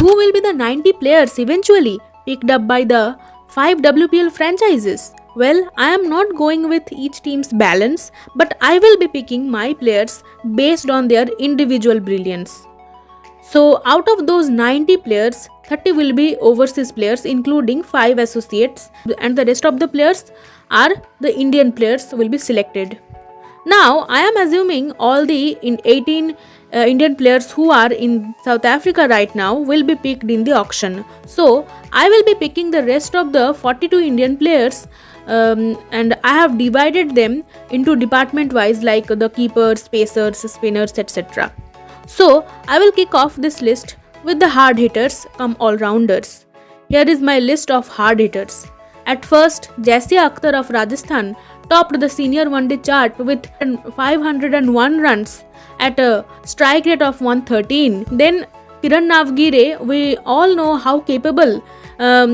who will be the 90 players eventually picked up by the 5 WPL franchises? Well, I am not going with each team's balance, but I will be picking my players based on their individual brilliance. So, out of those 90 players, 30 will be overseas players, including 5 associates, and the rest of the players are the Indian players will be selected. Now, I am assuming all the 18 Indian players who are in South Africa right now will be picked in the auction. So, I will be picking the rest of the 42 Indian players, and I have divided them into department wise, like the keepers, pacers, spinners, etc. So, I will kick off this list with the hard hitters come all-rounders. Here is my list of hard hitters. At first, Jasia Akhtar of Rajasthan topped the senior one-day chart with 501 runs at a strike rate of 113. Then Kiran Navgire, we all know how capable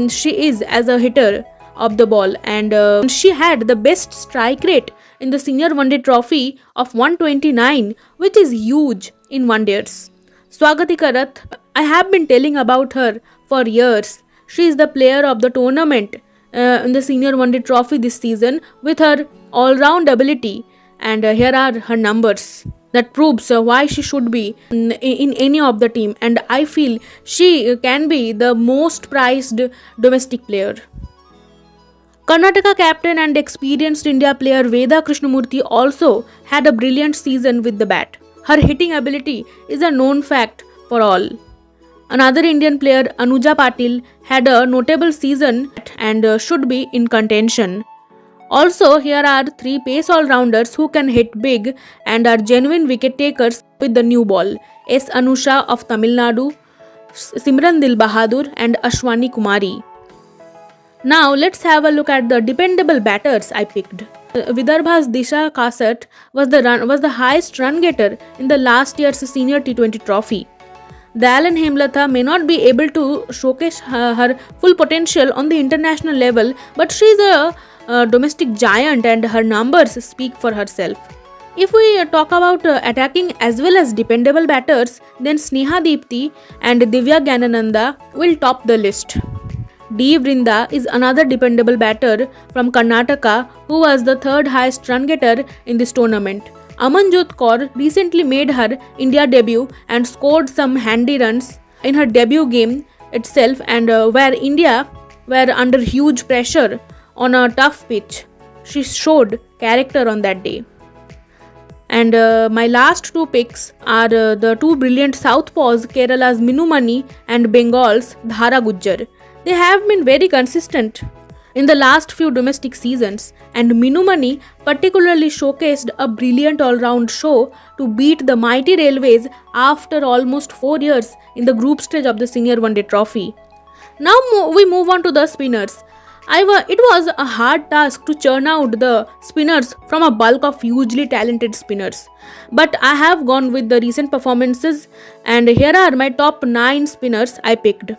she is as a hitter of the ball, and she had the best strike rate in the senior one-day trophy of 129, which is huge in one-days. Swagati Karath, I have been telling about her for years. She is the player of the tournament in the senior one-day trophy this season with her all-round ability, and here are her numbers that proves why she should be in any of the team, and I feel she can be the most prized domestic player. Karnataka captain and experienced India player Veda Krishnamurthy also had a brilliant season with the bat. Her hitting ability is a known fact for all. Another Indian player, Anuja Patil, had a notable season and should be in contention. Also, here are 3 pace all-rounders who can hit big and are genuine wicket takers with the new ball. S. Anusha of Tamil Nadu, Simran Dil Bahadur and Ashwani Kumari. Now, let's have a look at the dependable batters I picked. Vidarbha's Disha Kasat was the highest run getter in the last year's senior T20 trophy. Dalan Hemlatha may not be able to showcase her full potential on the international level, but she is a domestic giant and her numbers speak for herself. If we talk about attacking as well as dependable batters, then Sneha Deepthi and Divya Ganananda will top the list. D. Vrinda is another dependable batter from Karnataka who was the 3rd highest run getter in this tournament. Amanjot Kaur recently made her India debut and scored some handy runs in her debut game itself, and where India were under huge pressure on a tough pitch. She showed character on that day. And my last 2 picks are the 2 brilliant southpaws, Kerala's Minumani and Bengal's Dhara Gujjar. They have been very consistent in the last few domestic seasons, and Minumani particularly showcased a brilliant all-round show to beat the mighty Railways after almost 4 years in the group stage of the Senior One Day Trophy. Now we move on to the spinners. It was a hard task to churn out the spinners from a bulk of hugely talented spinners, but I have gone with the recent performances, and here are my top 9 spinners I picked.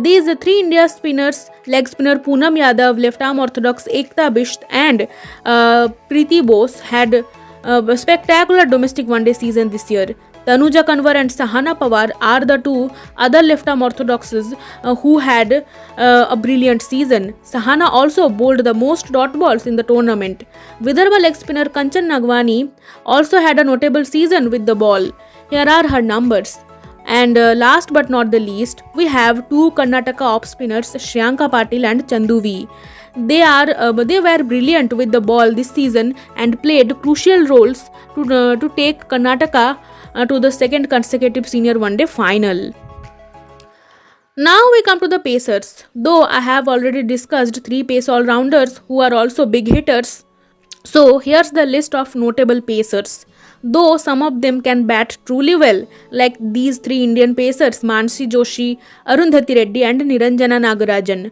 These 3 India spinners, leg spinner Poonam Yadav, left arm orthodox Ekta Bisht and Preeti Bose had a spectacular domestic one-day season this year. Tanuja Kanwar and Sahana Pawar are the 2 other left-arm orthodoxes who had a brilliant season. Sahana also bowled the most dot balls in the tournament. Vidarbha leg spinner Kanchan Nagwani also had a notable season with the ball. Here are her numbers. And last but not the least, we have 2 Karnataka off spinners, Shriyanka Patil and Chandu V. They were brilliant with the ball this season and played crucial roles to take Karnataka to the 2nd consecutive senior one-day final. Now we come to the pacers. Though I have already discussed 3 pace all-rounders who are also big hitters, so here's the list of notable pacers. Though some of them can bat truly well, like these 3 Indian pacers, Mansi Joshi, Arundhati Reddy and Niranjana Nagarajan.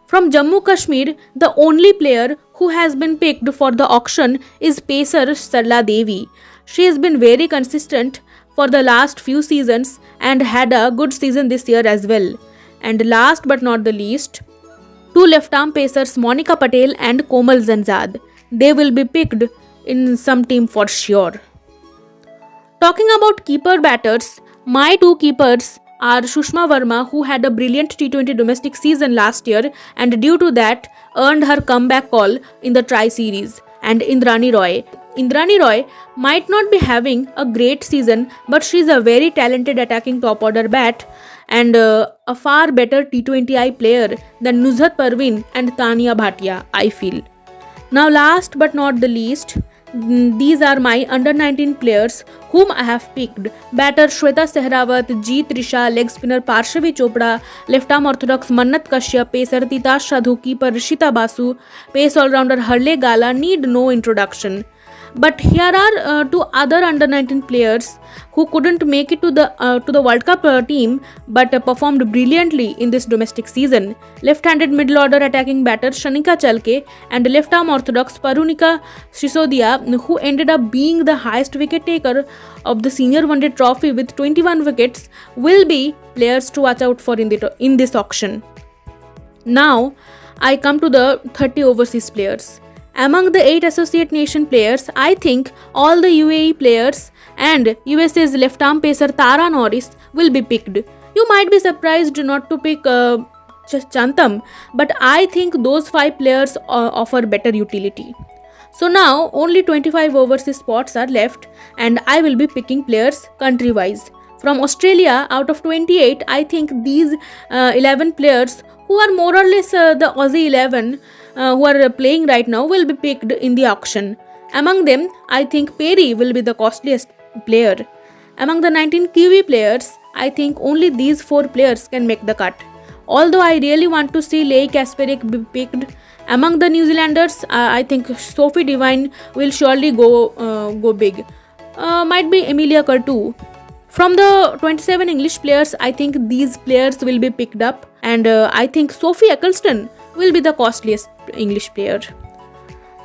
From Jammu Kashmir, the only player who has been picked for the auction is pacer Sarla Devi. She has been very consistent for the last few seasons and had a good season this year as well. And last but not the least, 2 left-arm pacers Monica Patel and Komal Zanzad. They will be picked in some team for sure. Talking about keeper batters, my 2 keepers are Sushma Verma, who had a brilliant T20 domestic season last year and due to that earned her comeback call in the Tri-Series, and Indrani Roy. Indrani Roy might not be having a great season, but she is a very talented attacking top order bat and a far better T20I player than Nuzhat Parveen and Tania Bhatia, I feel. Now, last but not the least, these are my under 19 players whom I have picked. Batter Shweta Sehrawat, Jeet Risha, leg spinner Parshavi Chopra, left arm orthodox Mannat Kashyap, pacer Titash Sadhu, keeper Rishita Basu, pace all-rounder Harle Gala need no introduction. But here are two other under 19 players who couldn't make it to the World Cup team but performed brilliantly in this domestic season. Left-handed middle order attacking batter Shanika Chalke and left-arm orthodox Parunika Sisodia, who ended up being the highest wicket taker of the Senior One Day Trophy with 21 wickets, will be players to watch out for in this auction. Now, I come to the 30 overseas players. Among the 8 associate nation players, I think all the UAE players and USA's left-arm pacer Tara Norris will be picked. You might be surprised not to pick Chantam, but I think those 5 players offer better utility. So now only 25 overseas spots are left and I will be picking players country-wise. From Australia, out of 28, I think these 11 players who are more or less the Aussie 11 who are playing right now will be picked in the auction. Among them, I think Perry will be the costliest player. Among the 19 Kiwi players, I think only these 4 players can make the cut. Although I really want to see Leigh Kasperik be picked, among the New Zealanders, I think Sophie Devine will surely go big. Might be Emilia Curtu. From the 27 English players, I think these players will be picked up, and I think Sophie Eccleston will be the costliest English player.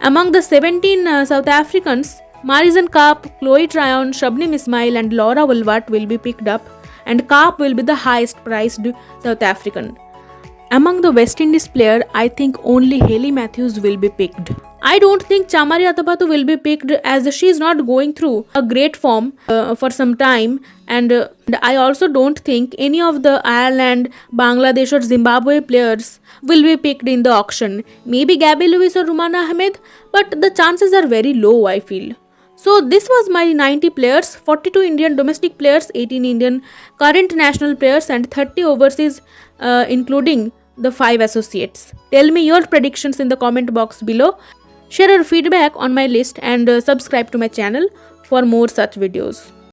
Among the 17 South Africans, Marizan Kaap, Chloe Tryon, Shabnim Ismail and Laura Woolward will be picked up, and Kaap will be the highest priced South African. Among the West Indies player, I think only Hayley Matthews will be picked. I don't think Chamari Atapattu will be picked as she is not going through a great form for some time, and I also don't think any of the Ireland, Bangladesh or Zimbabwe players will be picked in the auction. Maybe Gabby Lewis or Rumana Ahmed, but the chances are very low, I feel. So this was my 90 players, 42 Indian domestic players, 18 Indian current national players and 30 overseas including the 5 associates. Tell me your predictions in the comment box below. Share your feedback on my list and subscribe to my channel for more such videos.